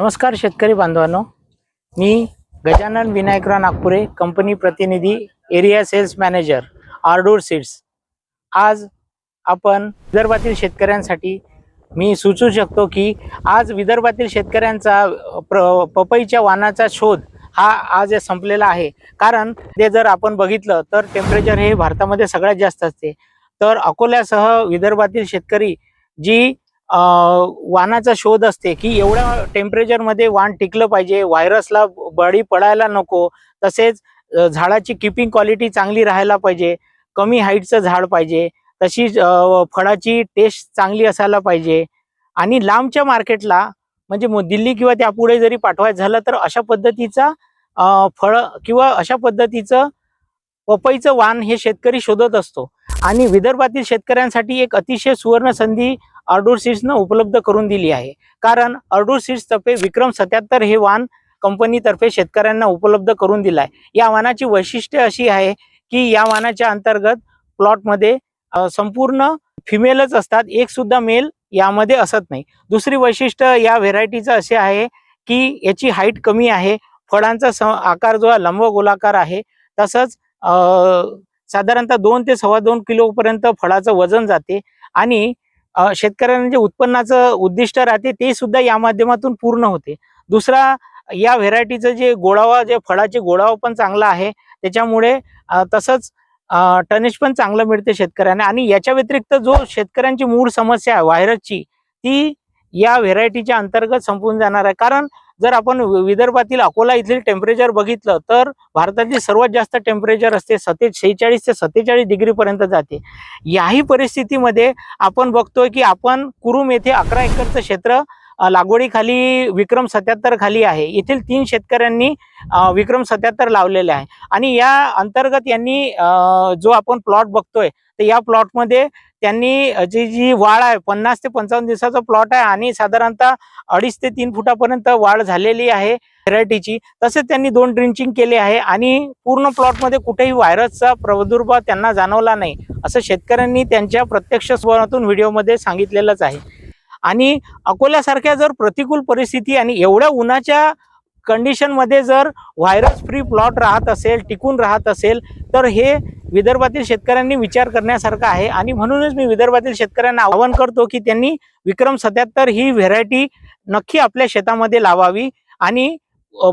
नमस्कार शेतकरी बांधवांनो, मी गजानन विनायकराव नागपुरे, कंपनी प्रतिनिधी, एरिया सेल्स मॅनेजर, आरडूर सीड्स। आज आपण विदर्भातील शेतकऱ्यांसाठी मी सुचवू शकतो की आज विदर्भातील शेतकऱ्यांचा पपईच्या वाणाचा शोध हा आज संपलेला आहे। कारण ते जर आपण बघितलं तर टेम्परेचर हे भारतामध्ये सगळ्यात जास्त असते। तर अकोल्यासह विदर्भातील शेतकरी जी वाणाचा शोध असते की एवढ्या टेम्परेचरमध्ये वाण टिकलं पाहिजे, व्हायरसला बळी पडायला नको, तसेच झाडाची कीपिंग क्वालिटी चांगली राहायला पाहिजे, कमी हाईटचं झाड पाहिजे, तशीच फळाची टेस्ट चांगली असायला पाहिजे आणि लांबच्या मार्केटला म्हणजे दिल्ली किंवा त्यापुढे जरी पाठवायचं झालं तर अशा पद्धतीचा फळ किंवा अशा पद्धतीचं पपईचं वाण हे शेतकरी शोधत असतो। आणि विदर्भातील शेतकऱ्यांसाठी एक अतिशय सुवर्ण संधी आरडूर सीड्सनं उपलब्ध करून दिली आहे। कारण आरडूर सीड्सतर्फे विक्रम 77 हे वाण कंपनीतर्फे शेतकऱ्यांना उपलब्ध करून दिलं आहे। या वाणाची वैशिष्ट्य अशी आहे की या वाणाच्या अंतर्गत प्लॉटमध्ये संपूर्ण फिमेलच असतात, एक सुद्धा मेल यामध्ये असत नाही। दुसरी वैशिष्ट्य या व्हेरायटीचं असे आहे की याची हाईट कमी आहे, फळांचा आकार जो लंब गोलाकार आहे, तसंच साधारणतः 2 ते 2.25 किलो पर्यंत फळाचं वजन जाते आणि शेतकऱ्यांना जे उत्पन्नाचं उद्दिष्ट राहते ते सुद्धा या माध्यमातून पूर्ण होते। दुसरा, या व्हेरायटीचं जे गोडावा, जे फळाचे गोडावा पण चांगला आहे, त्याच्यामुळे तसंच टनेज पण चांगलं मिळते शेतकऱ्यांना। आणि याच्या व्यतिरिक्त जो शेतकऱ्यांची मूळ समस्या आहे व्हायरसची, ती या व्हेरायटीच्या अंतर्गत संपून जाणार आहे। कारण जर आपण विदर्भातील अकोला इथले टेम्परेचर बघितलं तर भारतातील सर्वात जास्त टेम्परेचर असते, 46 ते 47 डिग्री पर्यंत जाते। याही परिस्थितीमध्ये आपण बघतोय की आपण कुरुम येथे 11 एकरचं क्षेत्र लागवडीखाली विक्रम 77 खाली आहे। येथील 3 शेतकऱ्यांनी विक्रम 77 लावलेले आहे आणि या अंतर्गत यांनी जो आपण प्लॉट बघतोय तर या प्लॉटमध्ये त्यांनी जी वाढ आहे 50 ते 55 दिवसाचा प्लॉट आहे आणि साधारणतः 2.5 ते 3 फुटापर्यंत वाढ झालेली आहे व्हेरायटीची। तसेच त्यांनी 2 ड्रिंचिंग केले आहे आणि पूर्ण प्लॉटमध्ये कुठेही व्हायरसचा प्रादुर्भाव त्यांना जाणवला नाही, असं शेतकऱ्यांनी त्यांच्या प्रत्यक्ष स्वरातून व्हिडिओमध्ये सांगितलेलंच आहे। आणि अकोल्यासारख्या जर प्रतिकूल परिस्थिती आणि एवढ्या उन्हाच्या कंडिशन मध्ये जर व्हायरस फ्री प्लॉट राहत असेल, टिकून राहत असेल, तर हे विदर्भातील शेतकऱ्यांनी विचार करण्यासारखं आहे। आणि म्हणूनच मी विदर्भातील शेतकऱ्यांना आवाहन करतो की त्यांनी विक्रम 77 ही व्हेरायटी नक्की आपल्या शेतामध्ये लावावी आणि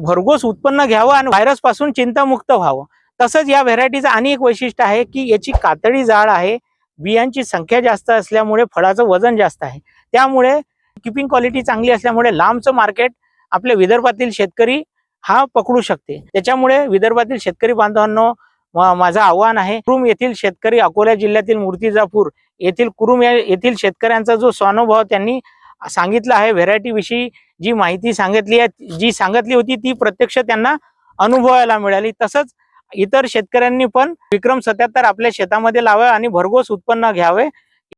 भरघोस उत्पन्न घ्यावं आणि व्हायरस पासून चिंतामुक्त व्हावं। तसंच या व्हेरायटीचं आणि एक वैशिष्ट्य आहे की याची कातडी जाड आहे, बियांची संख्या जास्त असल्यामुळे फळाचं वजन जास्त आहे, त्यामुळे कीपिंग क्वालिटी चांगली असल्यामुळे लांबचं मार्केट आपल्या विदर्भातील शेतकरी हा पकडू शकते। त्याच्यामुळे विदर्भातील शेतकरी बांधवांनो माझं आव्हान आहे, कुरुम येथील शेतकरी, अकोला जिल्ह्यातील मूर्तिजापूर येथील कुरुम येथील शेतकऱ्यांचा जो स्वानुभव त्यांनी सांगितला आहे, व्हेरायटी विषयी जी माहिती सांगितली होती ती प्रत्यक्ष त्यांना अनुभवायला मिळाली। तसंच इतर शेतकऱ्यांनी पण विक्रम 77 आपल्या शेतामध्ये लावावे आणि भरघोस उत्पन्न घ्यावे